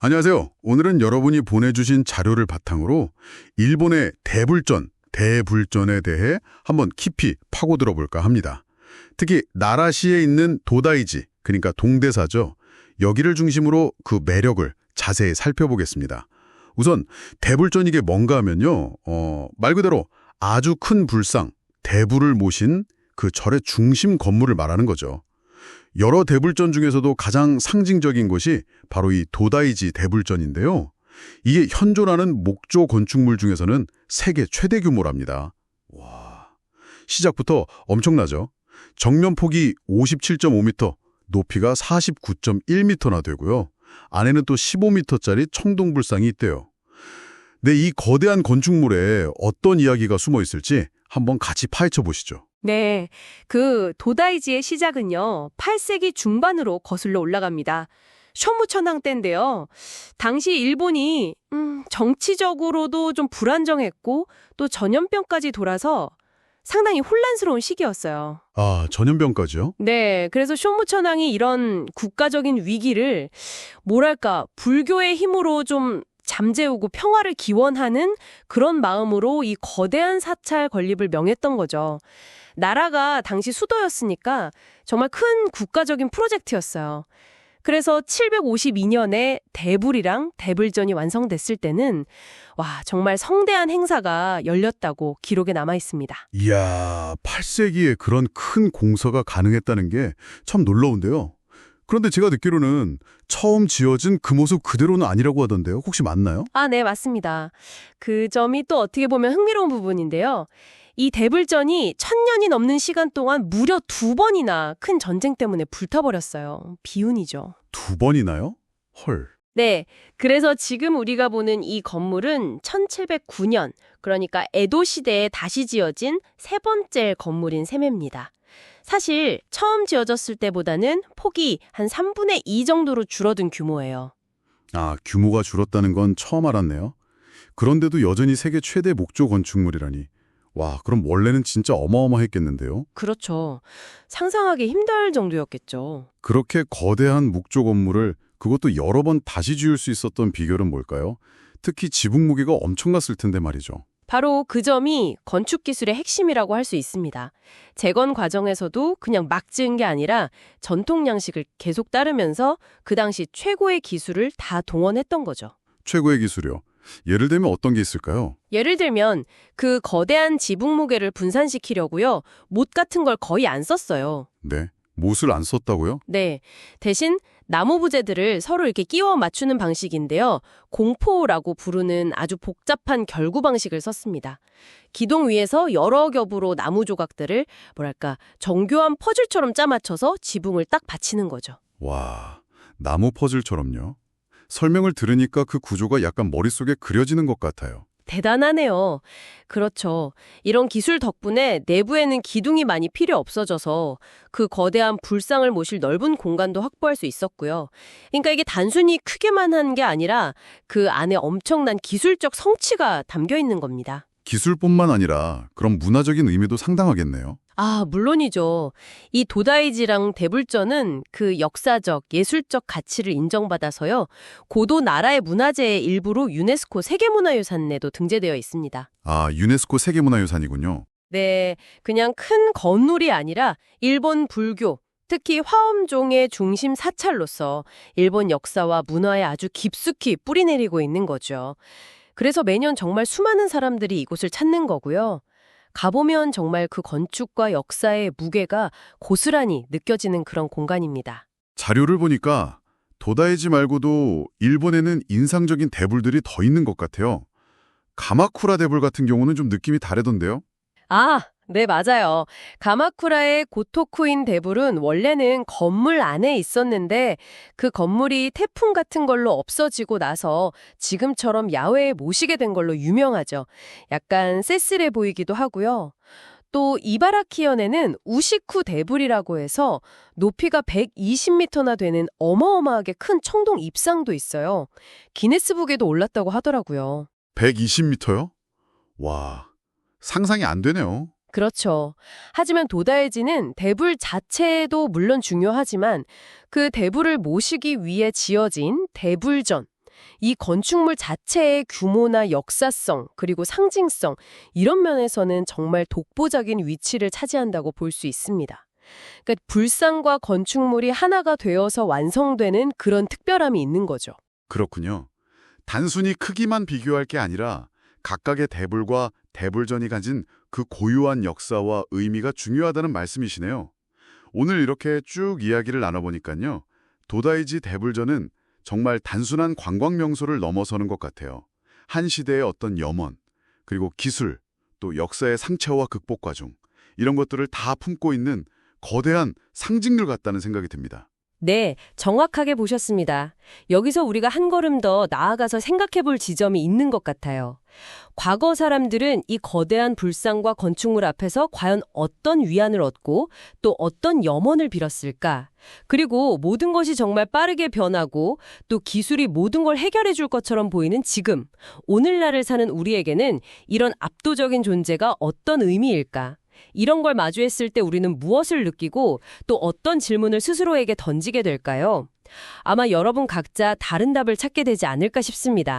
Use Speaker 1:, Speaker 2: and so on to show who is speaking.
Speaker 1: 안녕하세요. 오늘은 여러분이 보내주신 자료를 바탕으로 일본의 대불전에 대해 한번 깊이 파고들어 볼까 합니다. 특히 나라시에 있는 도다이지, 그러니까 동대사죠. 여기를 중심으로 그 매력을 자세히 살펴보겠습니다. 우선 대불전 이게 뭔가 하면요. 말 그대로 아주 큰 불상, 대불을 모신 그 절의 중심 건물을 말하는 거죠. 여러 대불전 중에서도 가장 상징적인 것이 바로 이 도다이지 대불전인데요. 이게 현존하는 목조 건축물 중에서는 세계 최대 규모랍니다. 와, 시작부터 엄청나죠? 정면 폭이 57.5m, 높이가 49.1m나 되고요. 안에는 또 15m짜리 청동불상이 있대요. 네, 이 거대한 건축물에 어떤 이야기가 숨어 있을지 한번 같이 파헤쳐 보시죠.
Speaker 2: 네, 그 도다이지의 시작은요, 8세기 중반으로 거슬러 올라갑니다. 쇼무천황 때인데요. 당시 일본이 정치적으로도 좀 불안정했고 또 전염병까지 돌아서 상당히 혼란스러운 시기였어요.
Speaker 1: 아, 전염병까지요?
Speaker 2: 네, 그래서 쇼무천황이 이런 국가적인 위기를 뭐랄까 불교의 힘으로 좀 잠재우고 평화를 기원하는 그런 마음으로 이 거대한 사찰 건립을 명했던 거죠. 나라가 당시 수도였으니까 정말 큰 국가적인 프로젝트였어요. 그래서 752년에 대불이랑 대불전이 완성됐을 때는 와, 정말 성대한 행사가 열렸다고 기록에 남아 있습니다.
Speaker 1: 이야, 8세기에 그런 큰 공사가 가능했다는 게 참 놀라운데요. 그런데 제가 듣기로는 처음 지어진 그 모습 그대로는 아니라고 하던데요. 혹시 맞나요?
Speaker 2: 아, 네, 맞습니다. 그 점이 또 어떻게 보면 흥미로운 부분인데요. 이 대불전이 1000년이 넘는 시간 동안 무려 2번이나 큰 전쟁 때문에 불타버렸어요. 비운이죠.
Speaker 1: 2번이나요? 헐.
Speaker 2: 네, 그래서 지금 우리가 보는 이 건물은 1709년, 그러니까 에도 시대에 다시 지어진 세 번째 건물인 셈입니다. 사실 처음 지어졌을 때보다는 폭이 한 3분의 2 정도로 줄어든 규모예요.
Speaker 1: 아, 규모가 줄었다는 건 처음 알았네요. 그런데도 여전히 세계 최대 목조 건축물이라니. 와, 그럼 원래는 진짜 어마어마했겠는데요?
Speaker 2: 그렇죠. 상상하기 힘들 정도였겠죠.
Speaker 1: 그렇게 거대한 목조 건물을 그것도 여러 번 다시 지을 수 있었던 비결은 뭘까요? 특히 지붕 무게가 엄청났을 텐데 말이죠.
Speaker 2: 바로 그 점이 건축 기술의 핵심이라고 할 수 있습니다. 재건 과정에서도 그냥 막 지은 게 아니라 전통 양식을 계속 따르면서 그 당시 최고의 기술을 다 동원했던 거죠.
Speaker 1: 최고의 기술이요. 예를 들면 어떤 게 있을까요?
Speaker 2: 예를 들면 그 거대한 지붕 무게를 분산시키려고요. 못 같은 걸 거의 안 썼어요.
Speaker 1: 네. 못을 안 썼다고요?
Speaker 2: 네. 대신 나무 부재들을 서로 이렇게 끼워 맞추는 방식인데요. 공포라고 부르는 아주 복잡한 결구 방식을 썼습니다. 기둥 위에서 여러 겹으로 나무 조각들을 뭐랄까 정교한 퍼즐처럼 짜맞춰서 지붕을 딱 받치는 거죠.
Speaker 1: 와, 나무 퍼즐처럼요. 설명을 들으니까 그 구조가 약간 머릿속에 그려지는 것 같아요.
Speaker 2: 대단하네요. 그렇죠. 이런 기술 덕분에 내부에는 기둥이 많이 필요 없어져서 그 거대한 불상을 모실 넓은 공간도 확보할 수 있었고요. 그러니까 이게 단순히 크게만 한 게 아니라 그 안에 엄청난 기술적 성취가 담겨 있는 겁니다.
Speaker 1: 기술뿐만 아니라 그런 문화적인 의미도 상당하겠네요.
Speaker 2: 아, 물론이죠. 이 도다이지랑 대불전은 그 역사적, 예술적 가치를 인정받아서요. 고도 나라의 문화재의 일부로 유네스코 세계문화유산에도 등재되어 있습니다.
Speaker 1: 아, 유네스코 세계문화유산이군요.
Speaker 2: 네, 그냥 큰 건물이 아니라 일본 불교, 특히 화엄종의 중심 사찰로서 일본 역사와 문화에 아주 깊숙이 뿌리내리고 있는 거죠. 그래서 매년 정말 수많은 사람들이 이곳을 찾는 거고요. 가보면 정말 그 건축과 역사의 무게가 고스란히 느껴지는 그런 공간입니다.
Speaker 1: 자료를 보니까 도다이지 말고도 일본에는 인상적인 대불들이 더 있는 것 같아요. 가마쿠라 대불 같은 경우는 좀 느낌이 다르던데요?
Speaker 2: 아, 네, 맞아요. 가마쿠라의 고토쿠인 대불은 원래는 건물 안에 있었는데 그 건물이 태풍 같은 걸로 없어지고 나서 지금처럼 야외에 모시게 된 걸로 유명하죠. 약간 쓸쓸해 보이기도 하고요. 또 이바라키현에는 우시쿠 대불이라고 해서 높이가 120m나 되는 어마어마하게 큰 청동 입상도 있어요. 기네스북에도 올랐다고 하더라고요.
Speaker 1: 120m요? 와, 상상이 안 되네요.
Speaker 2: 그렇죠. 하지만 도다이지는 대불 자체도 물론 중요하지만 그 대불을 모시기 위해 지어진 대불전, 이 건축물 자체의 규모나 역사성, 그리고 상징성, 이런 면에서는 정말 독보적인 위치를 차지한다고 볼 수 있습니다. 그러니까 불상과 건축물이 하나가 되어서 완성되는 그런 특별함이 있는 거죠.
Speaker 1: 그렇군요. 단순히 크기만 비교할 게 아니라 각각의 대불과 대불전이 가진 그 고유한 역사와 의미가 중요하다는 말씀이시네요. 오늘 이렇게 쭉 이야기를 나눠보니까요. 도다이지 대불전은 정말 단순한 관광 명소를 넘어서는 것 같아요. 한 시대의 어떤 염원, 그리고 기술, 또 역사의 상처와 극복 과정, 이런 것들을 다 품고 있는 거대한 상징들 같다는 생각이 듭니다.
Speaker 3: 네, 정확하게 보셨습니다. 여기서 우리가 한 걸음 더 나아가서 생각해 볼 지점이 있는 것 같아요. 과거 사람들은 이 거대한 불상과 건축물 앞에서 과연 어떤 위안을 얻고 또 어떤 염원을 빌었을까? 그리고 모든 것이 정말 빠르게 변하고 또 기술이 모든 걸 해결해 줄 것처럼 보이는 지금, 오늘날을 사는 우리에게는 이런 압도적인 존재가 어떤 의미일까? 이런 걸 마주했을 때 우리는 무엇을 느끼고 또 어떤 질문을 스스로에게 던지게 될까요? 아마 여러분 각자 다른 답을 찾게 되지 않을까 싶습니다.